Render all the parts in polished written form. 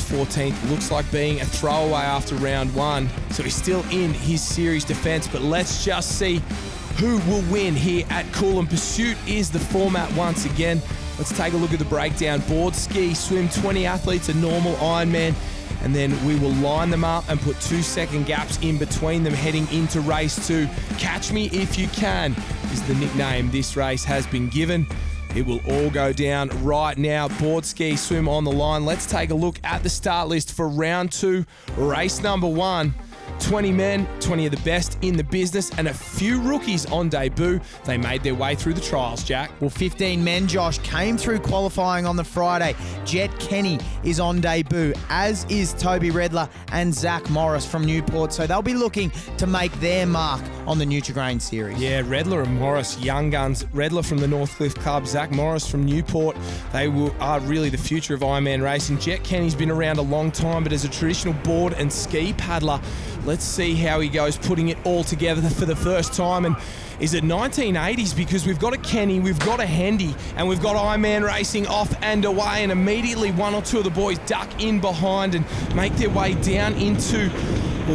14th. Looks like being a throwaway after round one. So he's still in his series defense, but let's just see who will win here at Coolum. Pursuit is the format once again. Let's take a look at the breakdown. Board, ski, swim, 20 athletes, a normal Ironman. And then we will line them up and put 2-second gaps in between them heading into race 2. Catch me if you can is the nickname this race has been given. It will all go down right now. Board, ski, swim on the line. Let's take a look at the start list for round 2, race number 1. 20 men, 20 of the best in the business, and a few rookies on debut. They made their way through the trials, Jack. Well, 15 men, Josh, came through qualifying on the Friday. Jet Kenny is on debut, as is Toby Redler and Zach Morris from Newport. So they'll be looking to make their mark on the Nutri-Grain series. Yeah, Redler and Morris, young guns. Redler from the Northcliffe Club, Zach Morris from Newport. They are really the future of Ironman racing. Jet Kenny's been around a long time, but as a traditional board and ski paddler, let's see how he goes putting it all together for the first time. And is it 1980s? Because we've got a Kenny, we've got a Hendy, and we've got Ironman racing off and away. And immediately one or two of the boys duck in behind and make their way down into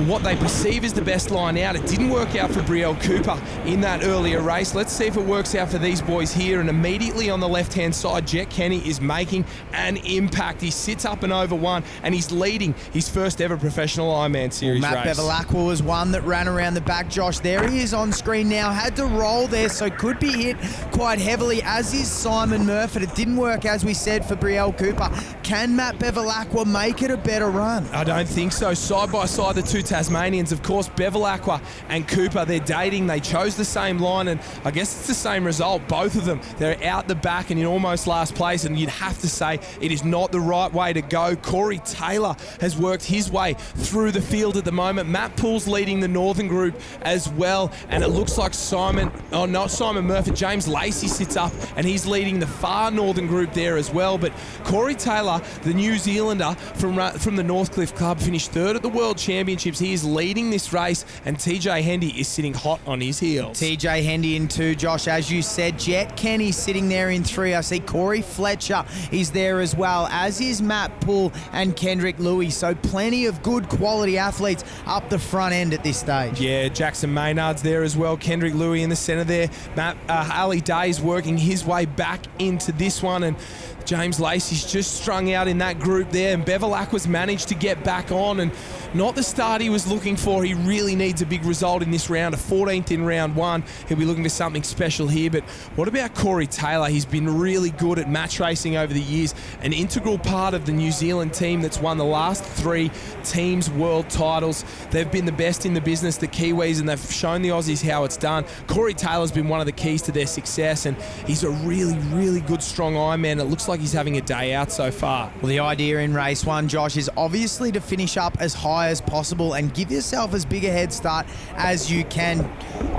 what they perceive as the best line out. It didn't work out for Brielle Cooper in that earlier race. Let's see if it works out for these boys here. And immediately on the left-hand side, Jet Kenny is making an impact. He sits up and over one, and he's leading his first ever professional Ironman series Matt race. Bevilacqua was one that ran around the back, Josh. There he is on screen now. Had to roll there, so could be hit quite heavily, as is Simon Murphy. It didn't work, as we said, for Brielle Cooper. Can Matt Bevilacqua make it a better run? I don't think so. Side by side, the two Tasmanians, of course, Bevilacqua and Cooper, they're dating. They chose the same line, and I guess it's the same result. Both of them, they're out the back and in almost last place, and you'd have to say it is not the right way to go. Cory Taylor has worked his way through the field at the moment. Matt Poole's leading the northern group as well, and it looks like not Simon Murphy, James Lacey sits up, and he's leading the far northern group there as well. But Cory Taylor, the New Zealander from the Northcliffe Club, finished third at the World Championships. He is leading this race, and TJ Hendy is sitting hot on his heels. TJ Hendy in 2, Josh, as you said. Jet Kenny sitting there in 3. I see Corey Fletcher is there as well, as is Matt Poole and Kendrick Louis. So plenty of good quality athletes up the front end at this stage. Yeah, Jackson Maynard's there as well. Kendrick Louis in the centre there. Ali Day's working his way back into this one, and James Lacey's just strung out in that group there, and Bevilacqua's managed to get back on, and not the start he was looking for. He really needs a big result in this round, a 14th in round 1. He'll be looking for something special here. But what about Cory Taylor? He's been really good at match racing over the years, an integral part of the New Zealand team that's won the last 3 teams world titles. They've been the best in the business, the Kiwis, and they've shown the Aussies how it's done. Cory Taylor's been one of the keys to their success, and he's a really, really good, strong Ironman. It looks like he's having a day out so far. Well, the idea in race 1, Josh, is obviously to finish up as high as possible and give yourself as big a head start as you can.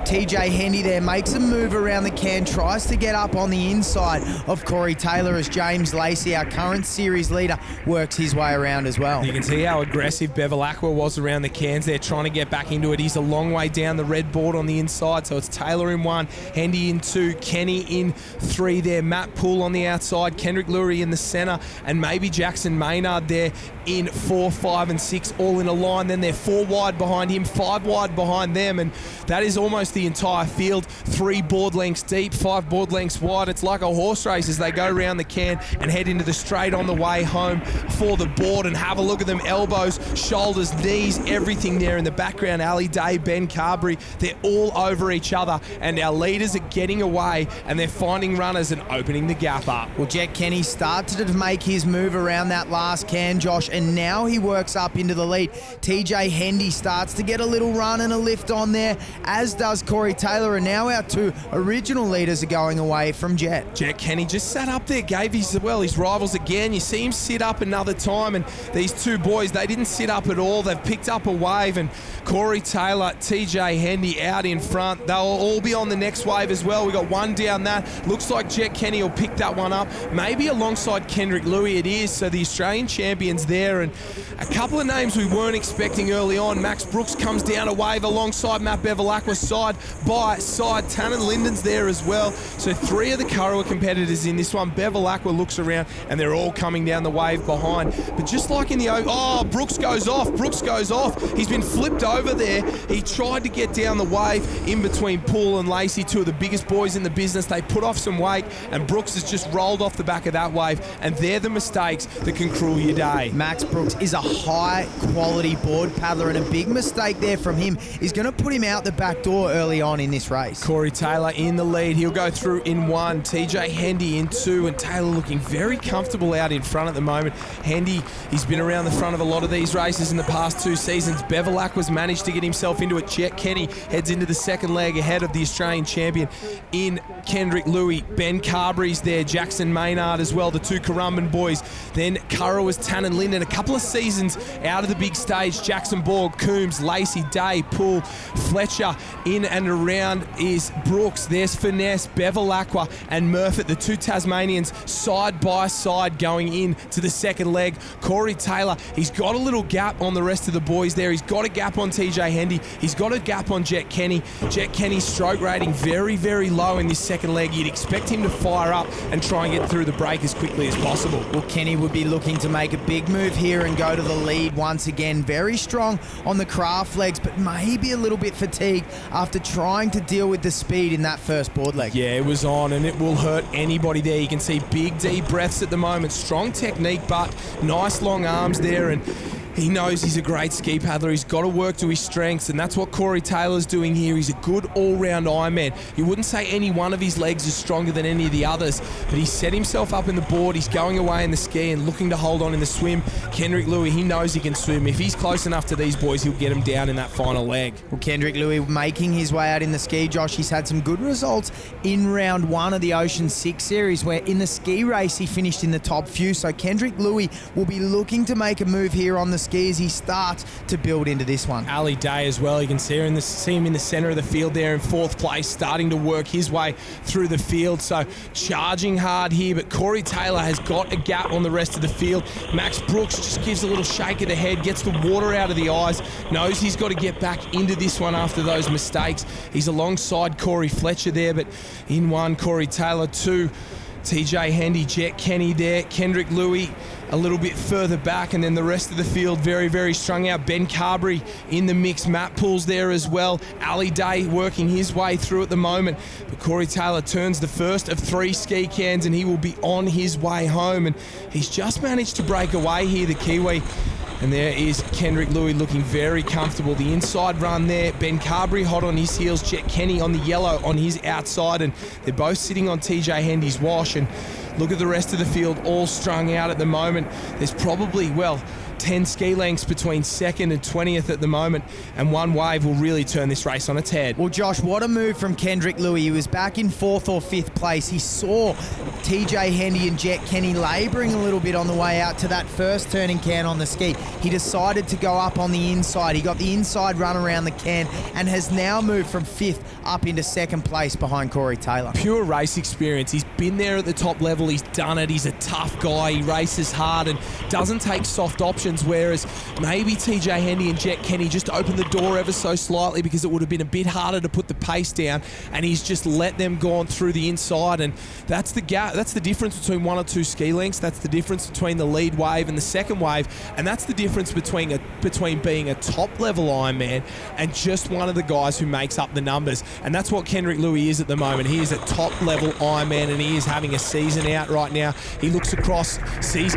TJ Hendy there makes a move around the can, tries to get up on the inside of Cory Taylor as James Lacey, our current series leader, works his way around as well. You can see how aggressive Bevilacqua was around the cans there, trying to get back into it. He's a long way down the red board on the inside, so it's Taylor in 1, Hendy in 2, Kenny in 3 there, Matt Poole on the outside, Kendrick Louis in the centre, and maybe Jackson Maynard there in 4, 5 and 6 all in a line. Then they're 4 wide behind him, 5 wide behind them, and that is almost the entire field. 3 board lengths deep, 5 board lengths wide. It's like a horse race as they go around the can and head into the straight on the way home for the board. And have a look at them, elbows, shoulders, knees, everything there in the background. Ali Day, Ben Carberry, they're all over each other, and our leaders are getting away and they're finding runners and opening the gap up. Well, Jet Kenny started to make his move around that last can, Josh, and now he works up into the lead. TJ Hendy starts to get a little run and a lift on there, as does Cory Taylor, and now our 2 original leaders are going away from Jet. Jet Kenny just sat up there, gave his rivals again. You see him sit up another time, and these 2 boys, they didn't sit up at all. They've picked up a wave, and Cory Taylor, TJ Hendy out in front. They'll all be on the next wave as well. We got one down that. Looks like Jet Kenny will pick that one up, maybe alongside Kendrick Louis it is. So the Australian champions there, and a couple of names we weren't expecting early on. Max Brooks comes down a wave alongside Matt Bevilacqua's side. side by side. Tannen Linden's there as well. So 3 of the Kurrawa competitors in this one. Bevilacqua looks around, and they're all coming down the wave behind. But just like in the... Oh, Brooks goes off. Brooks goes off. He's been flipped over there. He tried to get down the wave in between Paul and Lacey, 2 of the biggest boys in the business. They put off some weight, and Brooks has just rolled off the back of that wave, and they're the mistakes that can cruel your day. Max Brooks is a high-quality board paddler, and a big mistake there from him is going to put him out the back door early on in this race. Cory Taylor in the lead. He'll go through in 1. TJ Hendy in 2, and Taylor looking very comfortable out in front at the moment. Hendy, he's been around the front of a lot of these races in the past 2 seasons. Bevilacqua's managed to get himself into it. Chet Kenny heads into the second leg ahead of the Australian champion in Kendrick Louis. Ben Carberry's there. Jackson Maynard as well, the 2 Currumbin boys. Then Kurrawa's Tannen Linden. A couple of seasons out of the big stage. Jackson Borg, Coombs, Lacey, Day, Poole, Fletcher. In and around is Brooks. There's Finesse, Bevilacqua, and Murfitt, the 2 Tasmanians, side by side going in to the second leg. Cory Taylor, he's got a little gap on the rest of the boys there. He's got a gap on TJ Hendy. He's got a gap on Jet Kenny. Jet Kenny's stroke rating very, very low in this second leg. You'd expect him to fire up and try and get through the break as quickly as possible. Well, Kenny would be looking to make a big move here and go to the lead once again. Very strong on the craft legs, but maybe a little bit fatigued after trying to deal with the speed in that first board leg. Yeah, it was on, and it will hurt anybody there. You can see big, deep breaths at the moment. Strong technique, but nice long arms there, and he knows he's a great ski paddler. He's got to work to his strengths, and that's what Cory Taylor's doing here. He's a good all-round Ironman. You wouldn't say any one of his legs is stronger than any of the others, but he's set himself up in the board. He's going away in the ski and looking to hold on in the swim. Kendrick Louis, he knows he can swim. If he's close enough to these boys, he'll get him down in that final leg. Well, Kendrick Louis making his way out in the ski, Josh. He's had some good results in round 1 of the Ocean6 series, where in the ski race he finished in the top few. So Kendrick Louis will be looking to make a move here on the ski as he starts to build into this one. Ali Day as well. You can see him in the center of the field there in 4th place, starting to work his way through the field. So charging hard here, but Cory Taylor has got a gap on the rest of the field. Max Brooks just gives a little shake of the head, gets the water out of the eyes, knows he's got to get back into this one after those mistakes. He's alongside Corey Fletcher there, but in 1, Cory Taylor, 2, TJ Hendy, Jet Kenny there, Kendrick Louis a little bit further back, and then the rest of the field very, very strung out. Ben Carberry in the mix, Matt Poole's there as well. Ali Day working his way through at the moment, but Cory Taylor turns the first of 3 ski cans, and he will be on his way home, and he's just managed to break away here, the Kiwi. And there is Kendrick Louis looking very comfortable. The inside run there. Ben Carberry hot on his heels. Jet Kenny on the yellow on his outside. And they're both sitting on TJ Hendy's wash. And look at the rest of the field all strung out at the moment. There's probably, 10 ski lengths between 2nd and 20th at the moment, and one wave will really turn this race on its head. Well, Josh, what a move from Kendrick Louis. He was back in 4th or 5th place. He saw TJ Hendy and Jet Kenny labouring a little bit on the way out to that first turning can on the ski. He decided to go up on the inside. He got the inside run around the can and has now moved from 5th up into 2nd place behind Cory Taylor. Pure race experience. He's been there at the top level. He's done it. He's a tough guy. He races hard and doesn't take soft options, whereas maybe TJ Hendy and Jet Kenny just opened the door ever so slightly because it would have been a bit harder to put the pace down, and he's just let them go on through the inside, and that's the gap. That's the difference between 1 or 2 ski lengths. That's the difference between the lead wave and the second wave, and that's the difference between being a top-level Ironman and just one of the guys who makes up the numbers, and that's what Kendrick Louis is at the moment. He is a top-level Ironman, and he is having a season out right now. He looks across, sees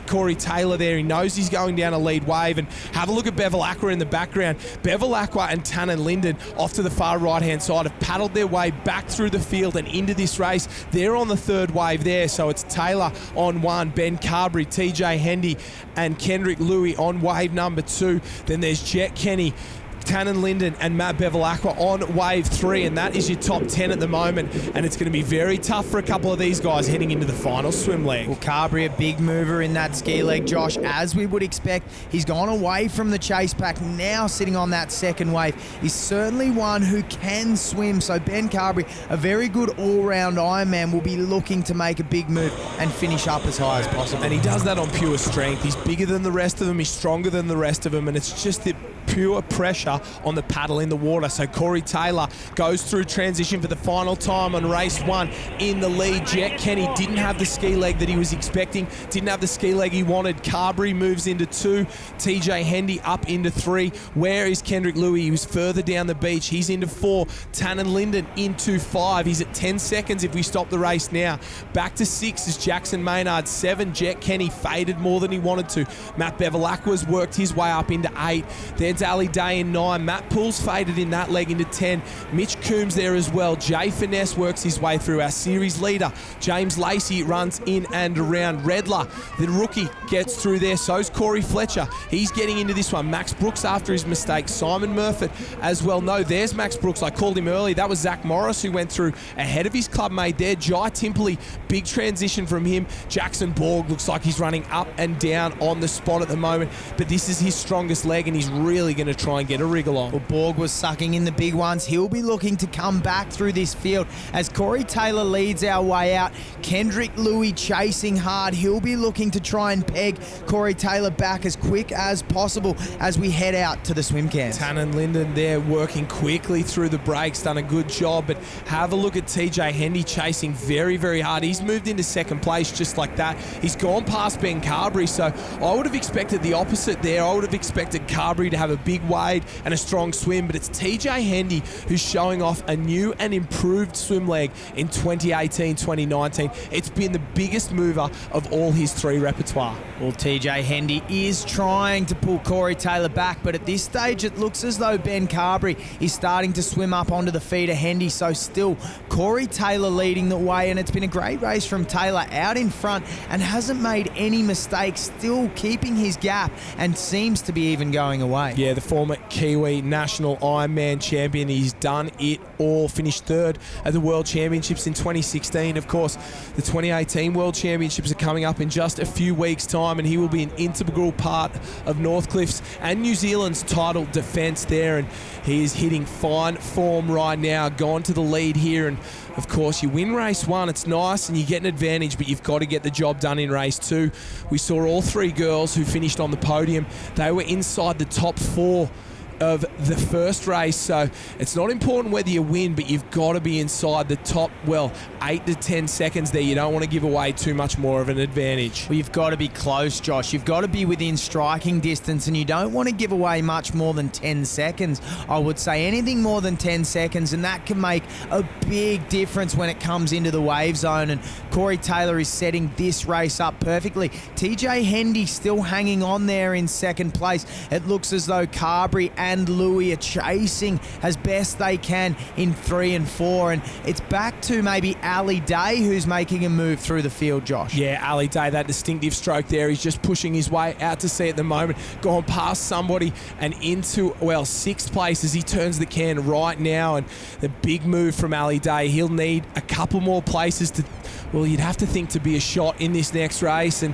Cory Taylor there. He knows he's going down a lead wave, and have a look at Bevilacqua in the background. Bevilacqua and Tannen Linden off to the far right-hand side have paddled their way back through the field and into this race. They're on the 3rd wave there, so it's Taylor on 1, Ben Carberry, TJ Hendy, and Kendrick Louis on wave number 2. Then there's Jet Kenny, Tannen Linden and Matt Bevilacqua on wave 3, and that is your top 10 at the moment, and it's going to be very tough for a couple of these guys heading into the final swim leg. Well, Carberry, a big mover in that ski leg, Josh, as we would expect. He's gone away from the chase pack, now sitting on that 2nd wave. He's certainly one who can swim, so Ben Carberry, a very good all-round Ironman, will be looking to make a big move and finish up as high as possible. And he does that on pure strength. He's bigger than the rest of them, he's stronger than the rest of them, and it's just the pure pressure on the paddle in the water. So Cory Taylor goes through transition for the final time on race 1 in the lead. Jet Kenny didn't have the ski leg that he was expecting, didn't have the ski leg he wanted. Carberry moves into 2, TJ Hendy up into 3. Where is Kendrick Louis? He was further down the beach. He's into 4. Tannen Linden into 5. He's at 10 seconds if we stop the race now. Back to 6 is Jackson Maynard. 7, Jet Kenny faded more than he wanted to. Matt Bevilacqua's worked his way up into 8. There's Ali Day in 9. Matt Poole's faded in that leg into 10. Mitch Coombs there as well. Jay Finesse works his way through. Our series leader, James Lacey, runs in and around. Redler, the rookie, gets through there. So's Corey Fletcher. He's getting into this one. Max Brooks after his mistake. Simon Murphy as well. No, there's Max Brooks. I called him early. That was Zach Morris who went through ahead of his club mate there. Jai Timperley, big transition from him. Jackson Borg looks like he's running up and down on the spot at the moment, but this is his strongest leg and he's really going to try and get a wriggle on. Well, Borg was sucking in the big ones. He'll be looking to come back through this field as Cory Taylor leads our way out. Kendrick Louis chasing hard. He'll be looking to try and peg Cory Taylor back as quick as possible as we head out to the swim camps. Tannen Linden there working quickly through the breaks, done a good job, but have a look at TJ Hendy chasing very, very hard. He's moved into second place just like that. He's gone past Ben Carberry, so I would have expected the opposite there. I would have expected Carberry to have a big wade and a strong swim, but it's TJ Hendy who's showing off a new and improved swim leg in 2018-2019. It's been the biggest mover of all his 3 repertoire. Well, TJ Hendy is trying to pull Cory Taylor back, but at this stage it looks as though Ben Carberry is starting to swim up onto the feet of Hendy, so still Cory Taylor leading the way, and it's been a great race from Taylor out in front and hasn't made any mistakes, still keeping his gap and seems to be even going away. Yeah, the former Kiwi national Ironman champion, he's done it all, finished 3rd at the World Championships in 2016. Of course, the 2018 World Championships are coming up in just a few weeks' time, and he will be an integral part of Northcliffe's and New Zealand's title defence there, and he is hitting fine form right now, gone to the lead here, and of course, you win race 1, it's nice and you get an advantage, but you've got to get the job done in race 2. We saw all 3 girls who finished on the podium. They were inside the top 4 of the first race, so it's not important whether you win, but you've got to be inside the top, 8 to 10 seconds there. You don't want to give away too much more of an advantage. Well, you've got to be close, Josh. You've got to be within striking distance, and you don't want to give away much more than 10 seconds. I would say anything more than 10 seconds, and that can make a big difference when it comes into the wave zone, and Cory Taylor is setting this race up perfectly. TJ Hendy still hanging on there in second place. It looks as though Carberry and Louis are chasing as best they can in 3 and 4, and it's back to maybe Ali Day who's making a move through the field, Josh. Yeah, Ali Day, that distinctive stroke there. He's just pushing his way out to sea at the moment, gone past somebody and into, 6th place as he turns the can right now, and the big move from Ali Day. He'll need a couple more places to, you'd have to think, to be a shot in this next race, and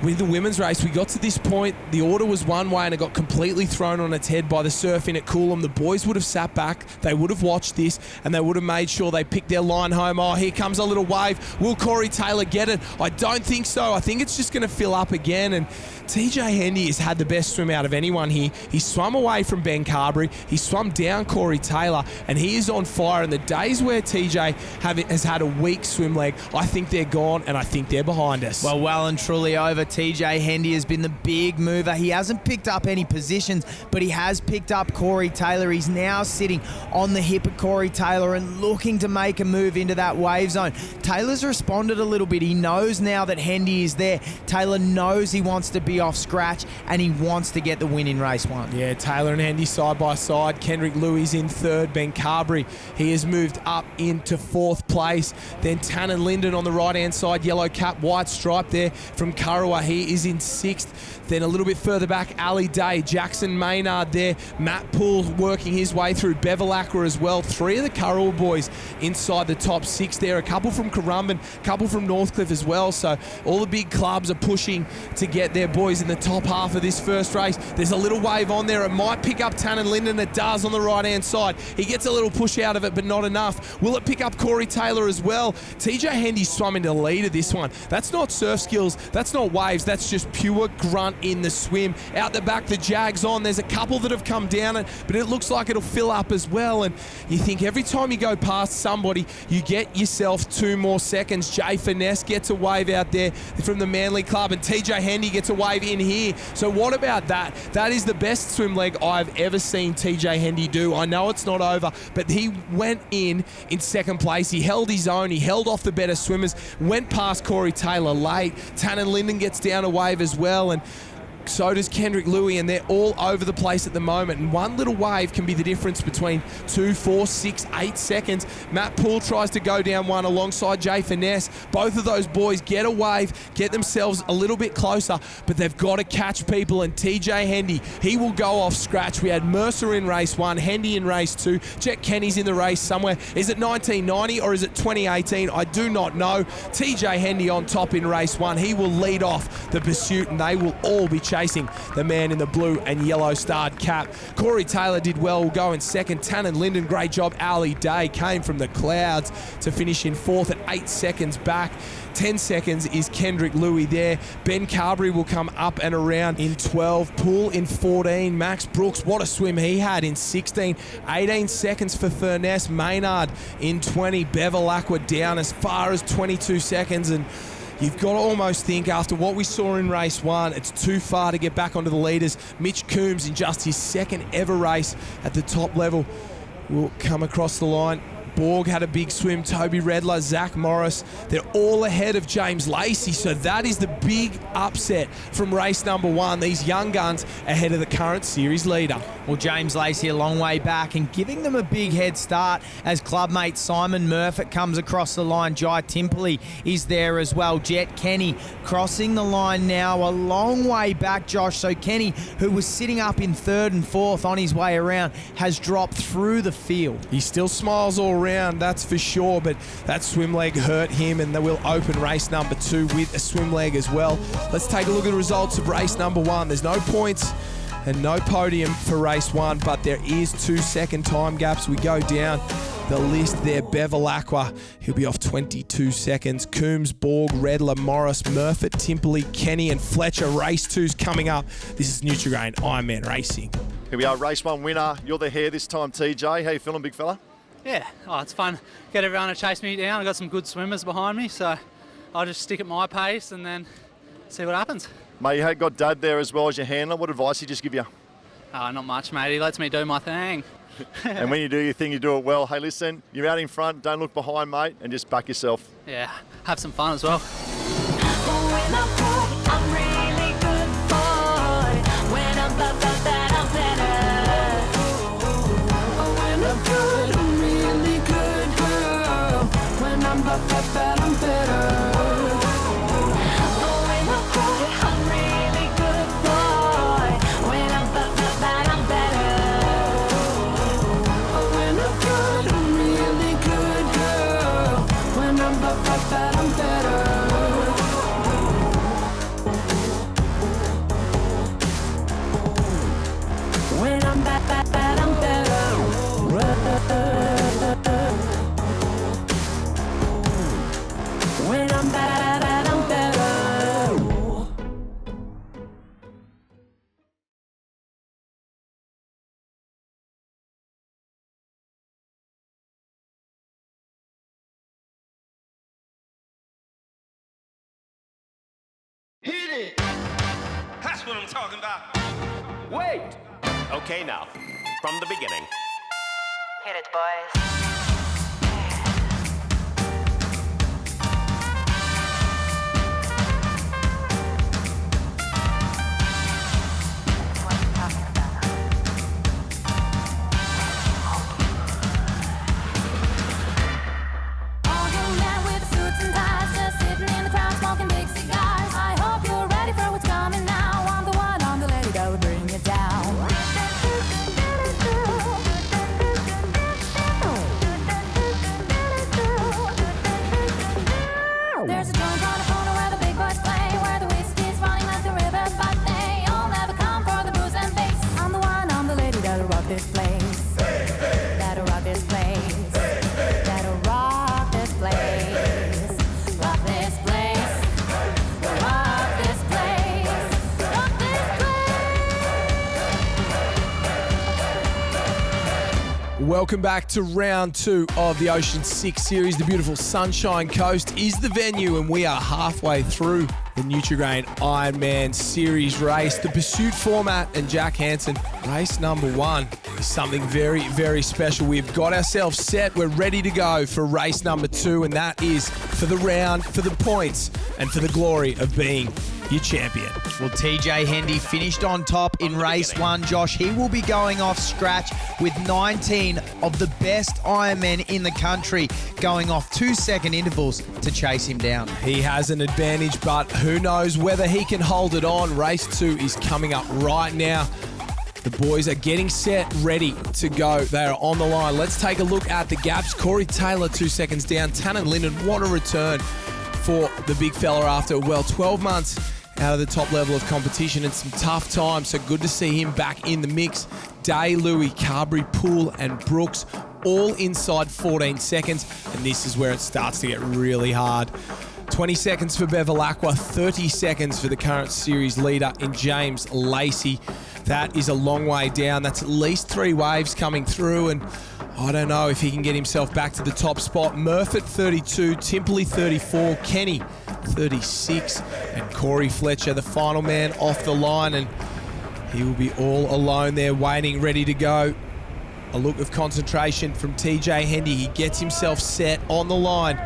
with the women's race, we got to this point, the order was one way and it got completely thrown on its head by the surf in at Coolum. The boys would have sat back, they would have watched this, and they would have made sure they picked their line home. Oh, here comes a little wave. Will Cory Taylor get it? I don't think so. I think it's just going to fill up again, and TJ Hendy has had the best swim out of anyone here. He swum away from Ben Carberry, he swum down Cory Taylor, and he is on fire. And the days where TJ has had a weak swim leg, I think they're gone, and I think they're behind us. Well and truly over. TJ Hendy has been the big mover. He hasn't picked up any positions, but he has picked up Cory Taylor. He's now sitting on the hip of Cory Taylor and looking to make a move into that wave zone. Taylor's responded a little bit. He knows now that Hendy is there. Taylor knows he wants to be off scratch and he wants to get the win in race 1. Yeah, Taylor and Hendy side by side. Kendrick Louis in 3rd. Ben Carberry, he has moved up into 4th place. Then Tannen Linden on the right-hand side, yellow cap, white stripe there from Kurrawa. He is in 6th. Then a little bit further back, Ali Day, Jackson Maynard there, Matt Poole working his way through, Bevilacqua as well. 3 of the Kurrawa boys inside the top 6 there. A couple from Currumbin, a couple from Northcliffe as well. So all the big clubs are pushing to get their boys in the top half of this first race. There's a little wave on there. It might pick up Tannen Linden. It does on the right-hand side. He gets a little push out of it, but not enough. Will it pick up Cory Taylor as well? TJ Hendy swum into the lead of this one. That's not surf skills. That's not wave. waves. That's just pure grunt in the swim. Out the back, the Jag's on. There's a couple that have come down it, but it looks like it'll fill up as well. And you think every time you go past somebody, you get yourself 2 more seconds. Jay Finesse gets a wave out there from the Manly Club, and TJ Hendy gets a wave in here. So what about that? That is the best swim leg I've ever seen TJ Hendy do. I know it's not over, but he went in second place. He held his own. He held off the better swimmers, went past Cory Taylor late. Tannen Linden gets down a wave as well, and so does Kendrick Louis, and they're all over the place at the moment. And one little wave can be the difference between 2, 4, 6, 8 seconds. Matt Poole tries to go down one alongside Jay Finesse. Both of those boys get a wave, get themselves a little bit closer, but they've got to catch people. And TJ Hendy, he will go off scratch. We had Mercer in race 1, Hendy in race 2. Jet Kenny's in the race somewhere. Is it 1990 or is it 2018? I do not know. TJ Hendy on top in race 1. He will lead off the pursuit, and they will all be chasing the man in the blue and yellow starred cap. Cory Taylor did well, go in second. Tannen Linden, great job. Ali Day came from the clouds to finish in 4th at 8 seconds back. 10 seconds is Kendrick Louis there. Ben Carberry will come up and around in 12. Poole in 14. Max Brooks, what a swim he had in 16. 18 seconds for Furness. Maynard in 20. Bevilacqua down as far as 22 seconds. And you've got to almost think, after what we saw in race 1, it's too far to get back onto the leaders. Mitch Coombs, in just his second ever race at the top level, will come across the line. Borg had a big swim. Toby Redler, Zach Morris, they're all ahead of James Lacey. So that is the big upset from race number 1. These young guns ahead of the current series leader. Well, James Lacey a long way back and giving them a big head start as clubmate Simon Murfitt comes across the line. Jai Timperley is there as well. Jet Kenny crossing the line now a long way back, Josh. So Kenny, who was sitting up in 3rd and 4th on his way around, has dropped through the field. He still smiles all around, that's for sure, but that swim leg hurt him, and they will open race number 2 with a swim leg as well. Let's take a look at the results of race number 1. There's no points and no podium for race 1, but there is 2-second time gaps. We go down the list there. Bevilacqua, he'll be off 22 seconds. Coombs, Borg, Redler, Morris, Murfitt, Timperley, Kenny and Fletcher. Race 2's coming up. This is Nutri-Grain Ironman Racing. Here we are, race 1 winner. You're the hare this time, TJ. How you feeling, big fella? Yeah, it's fun. Get everyone to chase me down. I've got some good swimmers behind me, so I'll just stick at my pace and then see what happens. Mate, you had got Dad there as well as your handler. What advice did he just give you? Not much, mate. He lets me do my thing. And when you do your thing, you do it well. Hey, listen, you're out in front. Don't look behind, mate, and just back yourself. Yeah, have some fun as well. Hit it! That's what I'm talking about. Wait! Okay, now, from the beginning. Hit it, boys. Welcome back to round 2 of the Ocean6 series. The beautiful Sunshine Coast is the venue, and we are halfway through the Nutri-GrainIronman series race. The pursuit format, and Jack Hansen, race number 1 is something very, very special. We've got ourselves set. We're ready to go for race number 2, and that is for the round, for the points, and for the glory of being your champion. Well, TJ Hendy finished on top in race 1, Josh. He will be going off scratch with 19 of the best Ironmen in the country going off 2-second intervals to chase him down. He has an advantage, but who knows whether he can hold it on. Race 2 is coming up right now. The boys are getting set, ready to go. They are on the line. Let's take a look at the gaps. Cory Taylor, 2 seconds down. Tannen Linden, what a return for the big fella after, 12 months out of the top level of competition and some tough times. So good to see him back in the mix. Day, Louis, Carberry, Poole, and Brooks all inside 14 seconds. And this is where it starts to get really hard. 20 seconds for Bevilacqua, 30 seconds for the current series leader in James Lacey. That is a long way down. That's at least 3 waves coming through, and I don't know if he can get himself back to the top spot. Murph at 32, Timperley 34, Kenny 36, and Corey Fletcher, the final man off the line, and he will be all alone there waiting, ready to go. A look of concentration from TJ Hendy. He gets himself set on the line.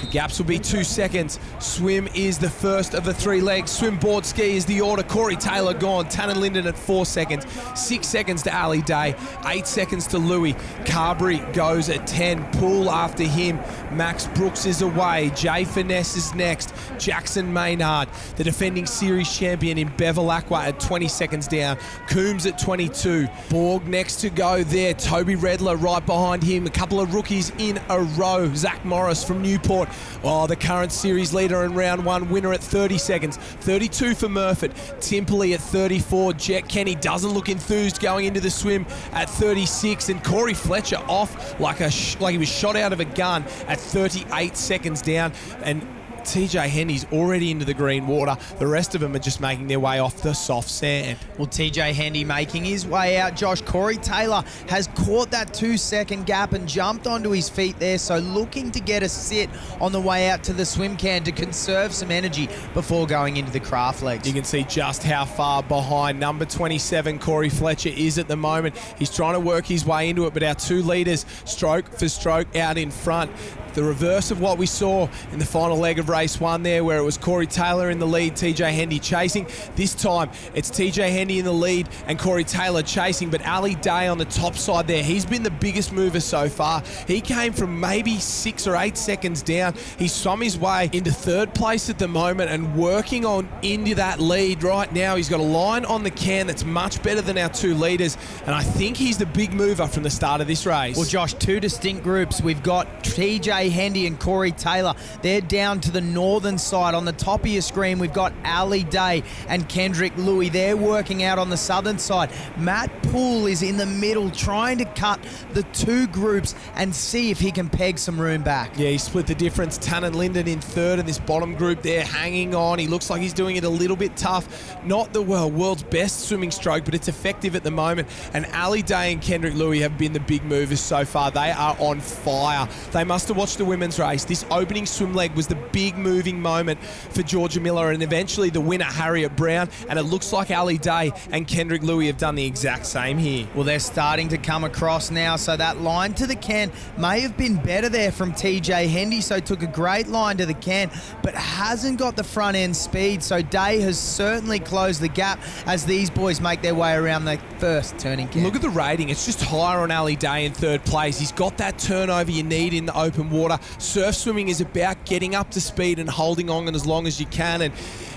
The gaps will be 2 seconds. Swim is the first of the 3 legs. Swim, board, ski is the order. Cory Taylor gone. Tannen Linden at 4 seconds. 6 seconds to Ali Day. 8 seconds to Louis. Carberry goes at 10. Poole after him. Max Brooks is away. Jay Finesse is next. Jackson Maynard, the defending series champion in Bevilacqua at 20 seconds down. Coombs at 22. Borg next to go there. Toby Redler right behind him. A couple of rookies in a row. Zach Morris from Newport. Oh, the current series leader in round 1, winner at 30 seconds. 32 for Murphy. Timperley at 34. Jet Kenny doesn't look enthused going into the swim at 36. And Corey Fletcher off like he was shot out of a gun at 38 seconds down. And TJ Hendy's already into the green water. The rest of them are just making their way off the soft sand. Well, TJ Hendy making his way out, Josh. Cory Taylor has caught that 2-second gap and jumped onto his feet there, so looking to get a sit on the way out to the swim can to conserve some energy before going into the craft legs. You can see just how far behind number 27, Corey Fletcher, is at the moment. He's trying to work his way into it, but our 2 leaders, stroke for stroke, out in front. The reverse of what we saw in the final leg of race 1 there, where it was Cory Taylor in the lead, TJ Hendy chasing. This time, it's TJ Hendy in the lead and Cory Taylor chasing, but Ali Day on the top side there. He's been the biggest mover so far. He came from maybe 6 or 8 seconds down. He's swum his way into 3rd place at the moment and working on into that lead right now. He's got a line on the can that's much better than our 2 leaders, and I think he's the big mover from the start of this race. Well, Josh, 2 distinct groups. We've got TJ Hendy and Cory Taylor. They're down to the northern side. On the top of your screen, we've got Ali Day and Kendrick Louis. They're working out on the southern side. Matt Poole is in the middle, trying to cut the 2 groups and see if he can peg some room back. Yeah, he split the difference. Tannen Linden in 3rd, and this bottom group there hanging on. He looks like he's doing it a little bit tough. Not the world's best swimming stroke, but it's effective at the moment. And Ali Day and Kendrick Louis have been the big movers so far. They are on fire. They must have watched the women's race. This opening swim leg was the big moving moment for Georgia Miller, and eventually the winner, Harriet Brown, and it looks like Ali Day and Kendrick Louis have done the exact same here. Well, they're starting to come across now, so that line to the can may have been better there from TJ Hendy, so took a great line to the can, but hasn't got the front end speed, so Day has certainly closed the gap as these boys make their way around the first turning can. Look at the rating. It's just higher on Ali Day in 3rd place. He's got that turnover you need in the open water. Surf swimming is about getting up to speed and holding on as long as you can, and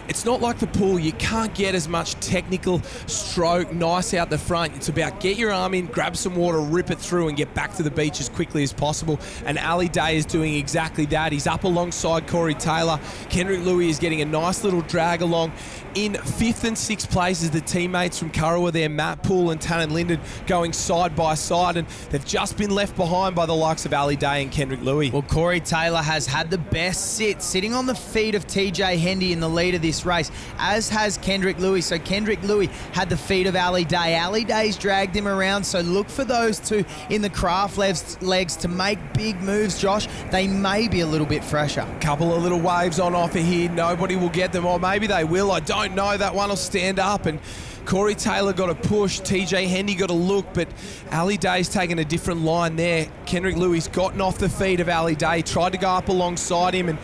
it's not like the pool. You can't get as much technical stroke nice out the front. It's about get your arm in, grab some water, rip it through, and get back to the beach as quickly as possible. And Ali Day is doing exactly that. He's up alongside Cory Taylor. Kendrick Louis is getting a nice little drag along. In 5th and 6th places, the teammates from Kurrawa there, Matt Poole and Tannen Linden, going side by side, and they've just been left behind by the likes of Ali Day and Kendrick Louis. Well, Cory Taylor has had the best sit, sitting on the feet of TJ Hendy in the lead of this this race, as has Kendrick Louis. So Kendrick Louis had the feet of Ali Day. Ali Day's dragged him around, so look for those two in the craft legs to make big moves, Josh. They may be a little bit fresher. Couple of little waves on offer here. Nobody will get them, or maybe they will. I don't know. That one will stand up, and Cory Taylor got a push. TJ Hendy got a look, but Ali Day's taken a different line there. Kendrick Louis gotten off the feet of Ali Day, tried to go up alongside him, and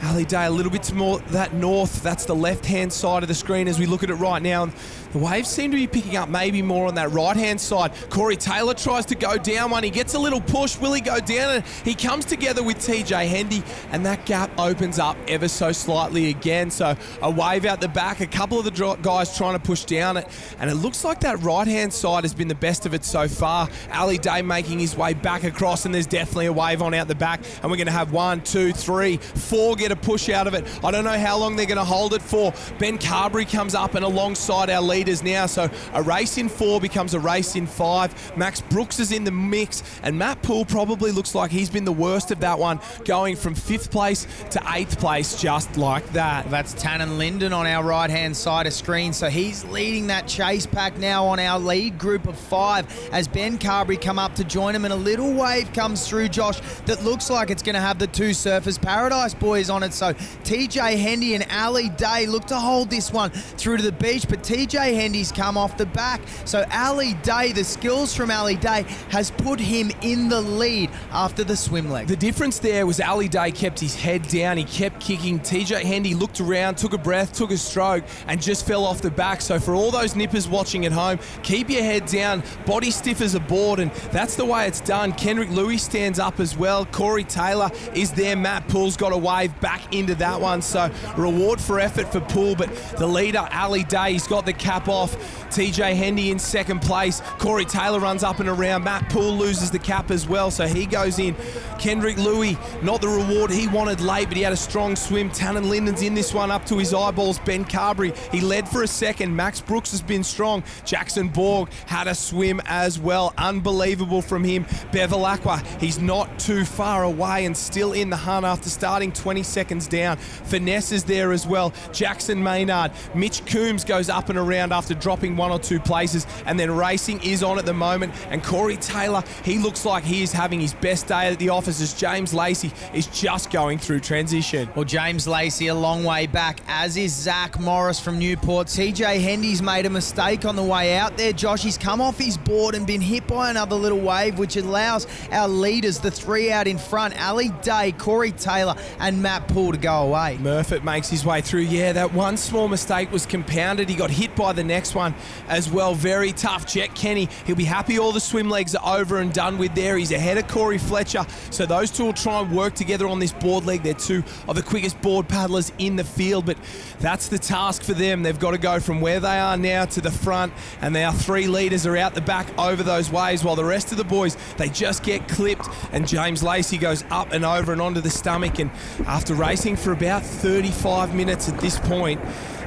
Ali Day a little bit more that north. That's the left-hand side of the screen as we look at it right now. And the waves seem to be picking up maybe more on that right-hand side. Cory Taylor tries to go down one. He gets a little push. Will he go down? And he comes together with TJ Hendy, and that gap opens up ever so slightly again. So a wave out the back. A couple of the guys trying to push down it. And it looks like that right-hand side has been the best of it so far. Ali Day making his way back across, and there's definitely a wave on out the back. And we're going to have 1, 2, 3, 4 get a push out of it. I don't know how long they're going to hold it for. Ben Carberry comes up and alongside our leaders now. So a race in 4 becomes a race in 5. Max Brooks is in the mix, and Matt Poole probably looks like he's been the worst of that one, going from 5th place to 8th place just like that. That's Tannen Linden on our right-hand side of screen. So he's leading that chase pack now on our lead group of 5 as Ben Carberry come up to join him, and a little wave comes through, Josh, that looks like it's going to have the 2 Surfers Paradise boys on it. So TJ Hendy and Ali Day look to hold this one through to the beach, but TJ Hendy's come off the back. So Ali Day, the skills from Ali Day has put him in the lead after the swim leg. The difference there was Ali Day kept his head down. He kept kicking. TJ Hendy looked around, took a breath, took a stroke, and just fell off the back. So for all those nippers watching at home, keep your head down, body stiff as a board, and that's the way it's done. Kendrick Louis stands up as well. Cory Taylor is there. Matt Poole's got a wave back into that one. So reward for effort for Poole, but the leader, Ali Day, he's got the cap off. TJ Hendy in 2nd place. Cory Taylor runs up and around. Matt Poole loses the cap as well, so he goes in. Kendrick Louis, not the reward he wanted late, but he had a strong swim. Tannen Linden's in this one up to his eyeballs. Ben Carberry, he led for a second. Max Brooks has been strong. Jackson Borg had a swim as well. Unbelievable from him. Bevilacqua, he's not too far away and still in the hunt after starting 20 seconds down. Finesse is there as well. Jackson Maynard. Mitch Coombs goes up and around after dropping 1 or 2 places, and then racing is on at the moment. And Cory Taylor, he looks like he is having his best day at the office as James Lacey is just going through transition. Well, James Lacey a long way back, as is Zach Morris from Newport. TJ Hendy's made a mistake on the way out there, Josh. He's come off his board and been hit by another little wave, which allows our leaders, the 3 out in front, Ali Day, Cory Taylor, and Matt Poole to go away. Murphy makes his way through. Yeah, that one small mistake was compounded. He got hit by the next one as well. Very tough. Jet Kenny, he'll be happy all the swim legs are over and done with there. He's ahead of Corey Fletcher. So those two will try and work together on this board leg. They're 2 of the quickest board paddlers in the field, but that's the task for them. They've got to go from where they are now to the front, and our 3 leaders are out the back over those waves, while the rest of the boys, they just get clipped, and James Lacey goes up and over and onto the stomach. And after racing for about 35 minutes at this point,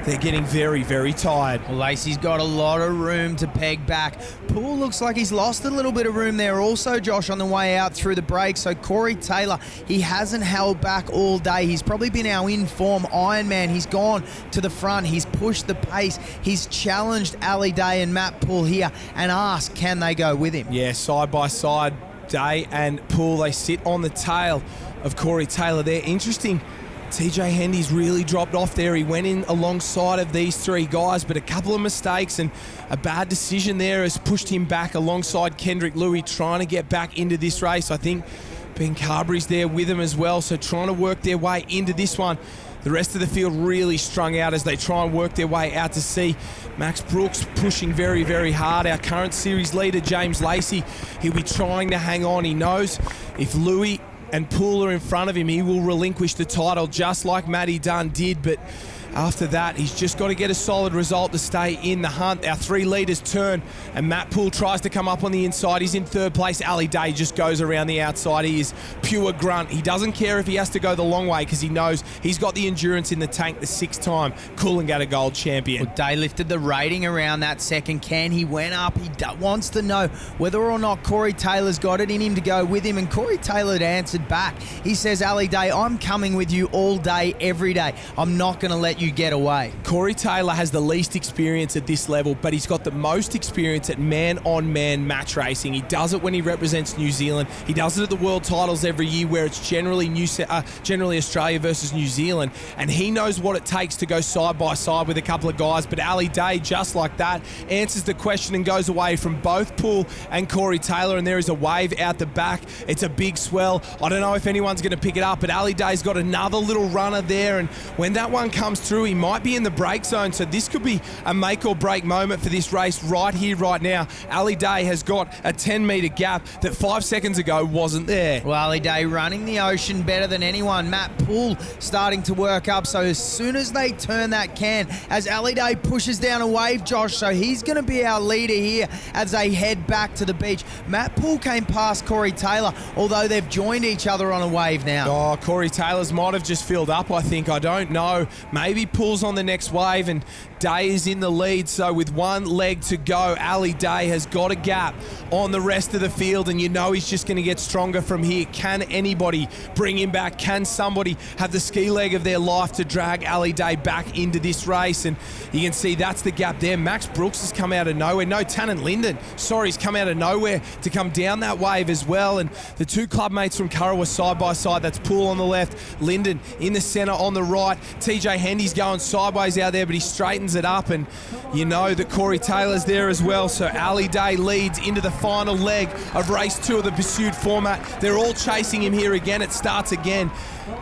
they're getting very, very tired. Well, Lacey's got a lot of room to peg back. Poole looks like he's lost a little bit of room there also, Josh, on the way out through the break. So Cory Taylor, he hasn't held back all day. He's probably been our in-form Ironman. He's gone to the front. He's pushed the pace. He's challenged Ali Day and Matt Poole here and asked, can they go with him? Yeah, side by side, Day and Poole, they sit on the tail of Cory Taylor. They're interesting. TJ Hendy's really dropped off there. He went in alongside of these 3 guys, but a couple of mistakes and a bad decision there has pushed him back alongside Kendrick Louis, trying to get back into this race. I think Ben Carberry's there with him as well, so trying to work their way into this one. The rest of the field really strung out as they try and work their way out to sea. Max Brooks pushing very, very hard. Our current series leader, James Lacey, he'll be trying to hang on. He knows if Louis and Poole are in front of him, he will relinquish the title just like Matty Dunn did, but after that, he's just got to get a solid result to stay in the hunt. Our 3 leaders turn, and Matt Poole tries to come up on the inside. He's in 3rd place. Ali Day just goes around the outside. He is pure grunt. He doesn't care if he has to go the long way because he knows he's got the endurance in the tank, the 6th-time Coolangatta Gold champion. Well, Day lifted the rating around that second can. He went up. He wants to know whether or not Cory Taylor's got it in him to go with him, and Cory Taylor answered back. He says, Ali Day, I'm coming with you all day, every day. I'm not going to let you get away. Cory Taylor has the least experience at this level, but he's got the most experience at man-on-man match racing. He does it when he represents New Zealand. He does it at the World Titles every year, where it's generally Australia versus New Zealand, and he knows what it takes to go side by side with a couple of guys. But Ali Day, just like that, answers the question and goes away from both Poole and Cory Taylor, and there is a wave out the back. It's a big swell. I don't know if anyone's going to pick it up, but Ali Day's got another little runner there, and when that one comes through, he might be in the break zone, so this could be a make or break moment for this race right here, right now. Ali Day has got a 10-metre gap that 5 seconds ago wasn't there. Well, Ali Day running the Ocean better than anyone. Matt Poole starting to work up, so as soon as they turn that can, as Ali Day pushes down a wave, Josh, so he's going to be our leader here as they head back to the beach. Matt Poole came past Cory Taylor, although they've joined each other on a wave now. Oh, Cory Taylor's might have just filled up, I think. I don't know. Maybe Poole's on the next wave and Day is in the lead, so with one leg to go, Ali Day has got a gap on the rest of the field, and you know he's just going to get stronger from here. Can anybody bring him back? Can somebody have the ski leg of their life to drag Ali Day back into this race? And you can see that's the gap there. Max Brooks has come out of nowhere. No, Tannen Linden, he's come out of nowhere to come down that wave as well. And the two club mates from Curra were side by side. That's Poole on the left, Linden in the centre on the right. TJ Hendy's going sideways out there, but he straightens it up, and you know that Cory Taylor's there as well. So Ali Day leads into the final leg of race 2 of the pursuit format. They're all chasing him here again. It starts again.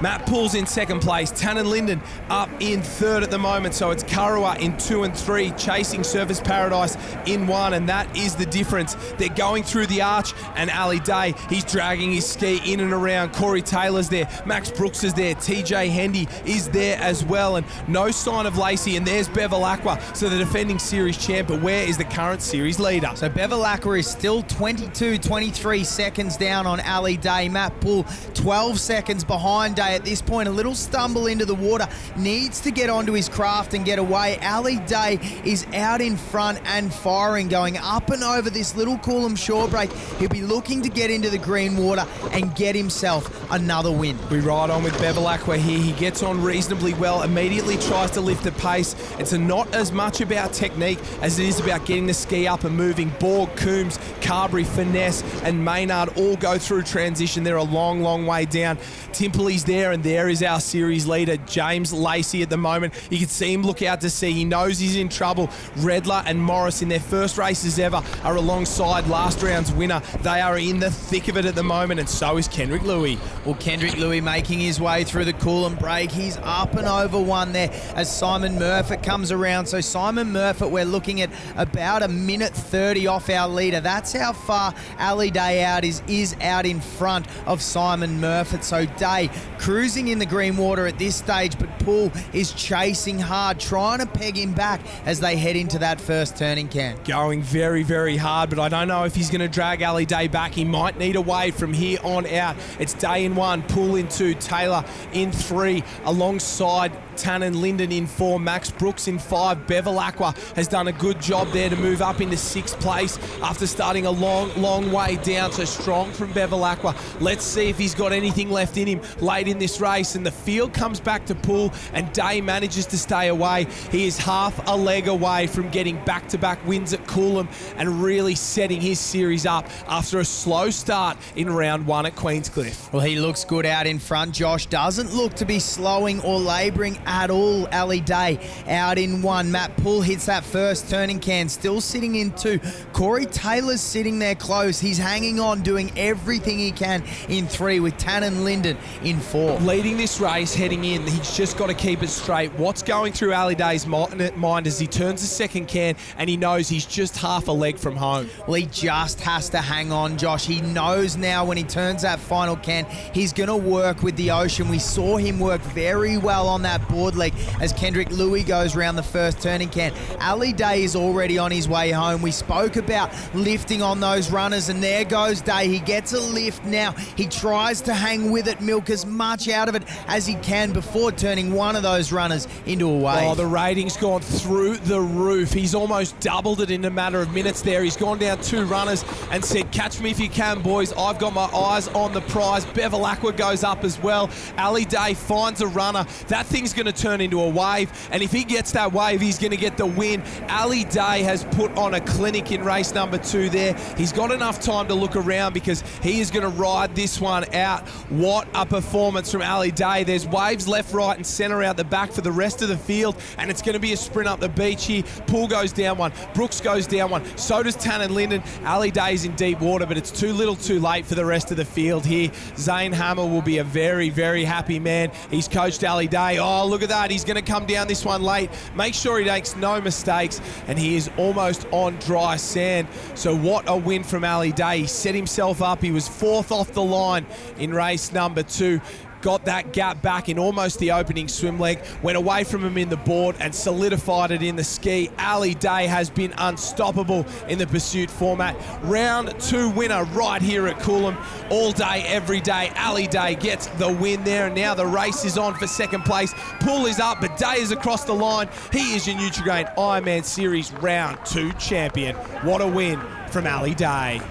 Matt Poole's in second place. Tannen Linden up in third at the moment. So it's Kurrawa in 2 and 3, chasing Surfers Paradise in 1, and that is the difference. They're going through the arch, and Ali Day, he's dragging his ski in and around. Cory Taylor's there. Max Brooks is there. TJ Hendy is there as well, and no sign of Lacey. And there's Bevilacqua, so the defending series champ, but where is the current series leader? So Bevilacqua is still 23 seconds down on Ali Day. Matt Poole 12 seconds behind Day at this point. A little stumble into the water, needs to get onto his craft and get away. Ali Day is out in front and firing, going up and over this little Coolum shore break. He'll be looking to get into the green water and get himself another win. We ride on with Bevilacqua here. He gets on reasonably well, immediately tries to lift the pace. It's not as much about technique as it is about getting the ski up and moving. Borg, Coombs, Carberry, Finesse and Maynard all go through transition. They're a long, long way down. Timperley's there, and there is our series leader, James Lacey, at the moment. You can see him look out to sea. He knows he's in trouble. Redler and Morris, in their first races ever, are alongside last round's winner. They are in the thick of it at the moment, and so is Kendrick Louis. Well, Kendrick Louis making his way through the Coolum break. He's up and over one there as Simon Murfitt comes around. So Simon Murfitt, we're looking at about 1:30 off our leader. That's how far Ali Day out is out in front of Simon Murfitt. So Day cruising in the green water at this stage, but Poole is chasing hard, trying to peg him back as they head into that first turning can. Going very, very hard, but I don't know if he's going to drag Ali Day back. He might need a wave from here on out. It's Day in 1, Poole in 2, Taylor in 3, alongside Tannen Linden in 4, Max Brooks in 5. Bevilacqua has done a good job there to move up into 6th place after starting a long, long way down. So strong from Bevilacqua. Let's see if he's got anything left in him late in this race. And the field comes back to Poole, and Day manages to stay away. He is half a leg away from getting back-to-back wins at Coolum and really setting his series up after a slow start in round 1 at Queenscliff. Well, he looks good out in front, Josh. Doesn't look to be slowing or labouring at all. Ali Day out in 1. Matt Poole hits that first turning can, still sitting in 2. Cory Taylor's sitting there close. He's hanging on, doing everything he can in 3, with Tannen Linden in 4. Leading this race, heading in, he's just got to keep it straight. What's going through Ali Day's mind as he turns the second can, and he knows he's just half a leg from home? Well, he just has to hang on, Josh. He knows now when he turns that final can, he's going to work with the Ocean. We saw him work very well on that board leg as Kendrick Louis goes round the first turning can. Ali Day is already on his way home. We spoke about lifting on those runners, and there goes Day. He gets a lift now. He tries to hang with it, milk as much out of it as he can before turning one of those runners into a wave. Oh, the rating's gone through the roof. He's almost doubled it in a matter of minutes there. He's gone down 2 runners and said, catch me if you can, boys. I've got my eyes on the prize. Bevilacqua goes up as well. Ali Day finds a runner. That thing's going to turn into a wave, and if he gets that wave, he's going to get the win. Ali Day has put on a clinic in race number 2 there. He's got enough time to look around because he is going to ride this one out. What a performance from Ali Day. There's waves left, right, and centre out the back for the rest of the field, and it's going to be a sprint up the beach here. Poole goes down one, Brooks goes down one, so does Tannen Linden. Ali Day's in deep water, but it's too little too late for the rest of the field here. Zane Hammer will be a very, very happy man. He's coached Ali Day. Oh, look at that. He's going to come down this one late. Make sure he makes no mistakes, and he is almost on dry sand. So what a win from Ali Day. He set himself up. He was 4th off the line in race number 2. Got that gap back in almost the opening swim leg, went away from him in the board and solidified it in the ski. Ali Day has been unstoppable in the pursuit format. Round 2 winner right here at Coolum. All day, every day, Ali Day gets the win there, and now the race is on for second place. Poole is up, but Day is across the line. He is your Nutri-Grain Ironman Series Round 2 champion. What a win from Ali Day.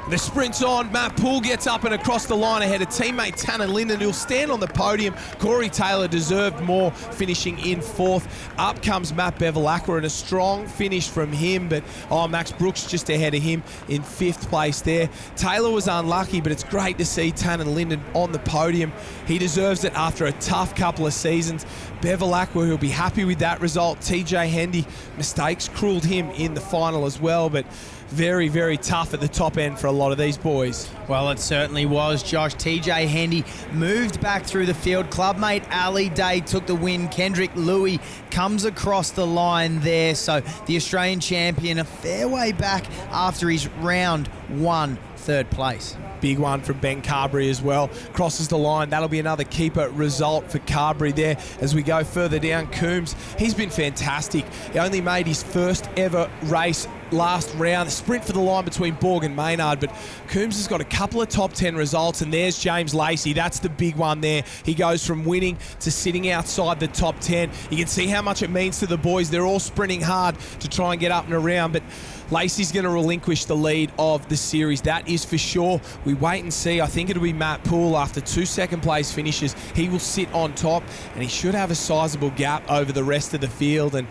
The sprint's on. Matt Poole gets up and across the line ahead of teammate Tannen Linden, who'll stand on the podium. Cory Taylor deserved more, finishing in 4th. Up comes Matt Bevilacqua, and a strong finish from him, but Max Brooks just ahead of him in 5th place there. Taylor was unlucky, but it's great to see Tannen Linden on the podium. He deserves it after a tough couple of seasons. Bevilacqua, who'll be happy with that result. TJ Hendy, mistakes cruelled him in the final as well, but very, very tough at the top end for a lot of these boys. Well, it certainly was, Josh. TJ Hendy moved back through the field. Clubmate Ali Day took the win. Kendrick Louis comes across the line there. So the Australian champion a fair way back after his round 1 3rd place. Big one from Ben Carberry as well. Crosses the line. That'll be another keeper result for Carberry there as we go further down. Coombs, he's been fantastic. He only made his first ever race last round. Sprint for the line between Borg and Maynard, but Coombs has got a couple of top 10 results, and there's James Lacey. That's the big one there. He goes from winning to sitting outside the top 10. You can see how much it means to the boys. They're all sprinting hard to try and get up and around, but Lacey's going to relinquish the lead of the series. That is for sure. We wait and see. I think it'll be Matt Poole after 2 second-place finishes. He will sit on top, and he should have a sizable gap over the rest of the field, and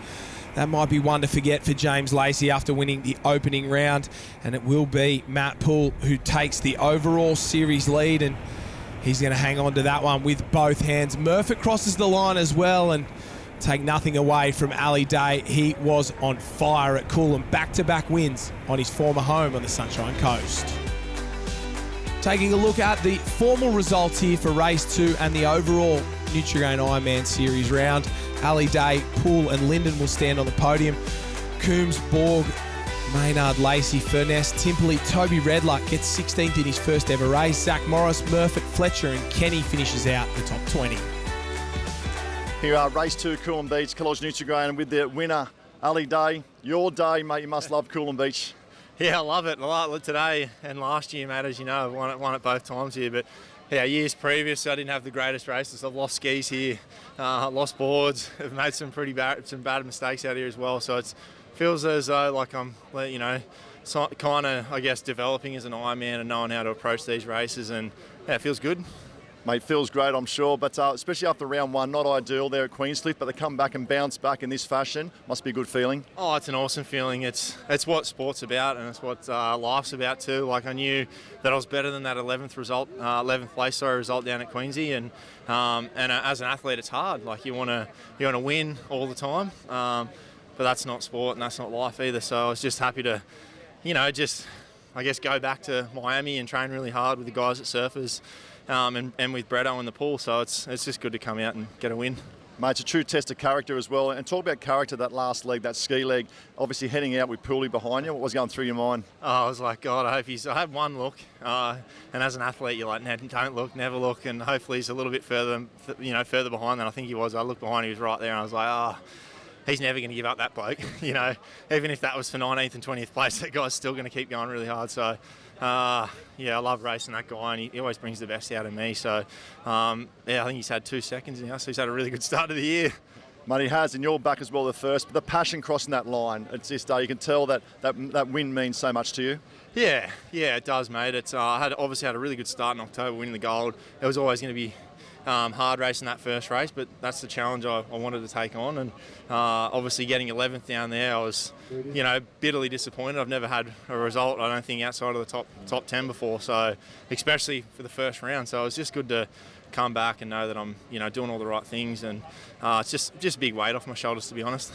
that might be one to forget for James Lacey after winning the opening round, and it will be Matt Poole who takes the overall series lead, and he's going to hang on to that one with both hands. Murphy crosses the line as well, and take nothing away from Ali Day. He was on fire at Coolum. Back-to-back wins on his former home on the Sunshine Coast. Taking a look at the formal results here for race 2 and the overall Nutri-Grain Ironman Series round. Ali Day, Poole and Linden will stand on the podium. Coombs, Borg, Maynard, Lacey, Furness, Timperley, Toby Redluck gets 16th in his first ever race. Zach Morris, Murphy, Fletcher and Kenny finishes out the top 20. Here are race 2, Coolum Beach, College Nutri-Grain, and with the winner, Ali Day. Your day, mate. You must love Coolum Beach. Yeah, I love it. I like it today and last year, mate. As you know, I've won it both times here. But yeah, years previous, I didn't have the greatest races. I've lost skis here, lost boards. I've made some bad mistakes out here as well. So it feels as though like I'm, kind of, I guess, developing as an Ironman and knowing how to approach these races. And yeah, it feels good. Mate, feels great, I'm sure, but especially after round 1, not ideal there at Queenscliff, but they come back and bounce back in this fashion. Must be a good feeling. Oh, it's an awesome feeling. It's what sport's about, and it's what life's about too. Like I knew that I was better than that 11th place result down at Queensy, and as an athlete, it's hard. Like you want to win all the time, but that's not sport and that's not life either. So I was just happy to, I guess go back to Miami and train really hard with the guys at Surfers. And with Bretto in the pool, so it's just good to come out and get a win. Mate, it's a true test of character as well. And talk about character, that last leg, that ski leg, obviously heading out with Pooley behind you. What was going through your mind? Oh, I was like, God, I had one look. And as an athlete, you're like, don't look, never look. And hopefully he's a little bit further behind than I think he was. I looked behind, he was right there, and I was like, he's never going to give up that bloke. Even if that was for 19th and 20th place, that guy's still going to keep going really hard. So, I love racing that guy, and he always brings the best out of me. So, I think he's had 2 seconds now, so he's had a really good start of the year. Mate, he has, and you're back as well the first. But the passion crossing that line, it's just you can tell that win means so much to you. Yeah, it does, mate. It's I obviously had a really good start in October, winning the gold. It was always going to be hard racing that first race, but that's the challenge I wanted to take on. And obviously getting 11th down there, I was, bitterly disappointed. I've never had a result, I don't think, outside of the top 10 before, so especially for the first round. So it was just good to come back and know that I'm, doing all the right things, and it's just a big weight off my shoulders, to be honest.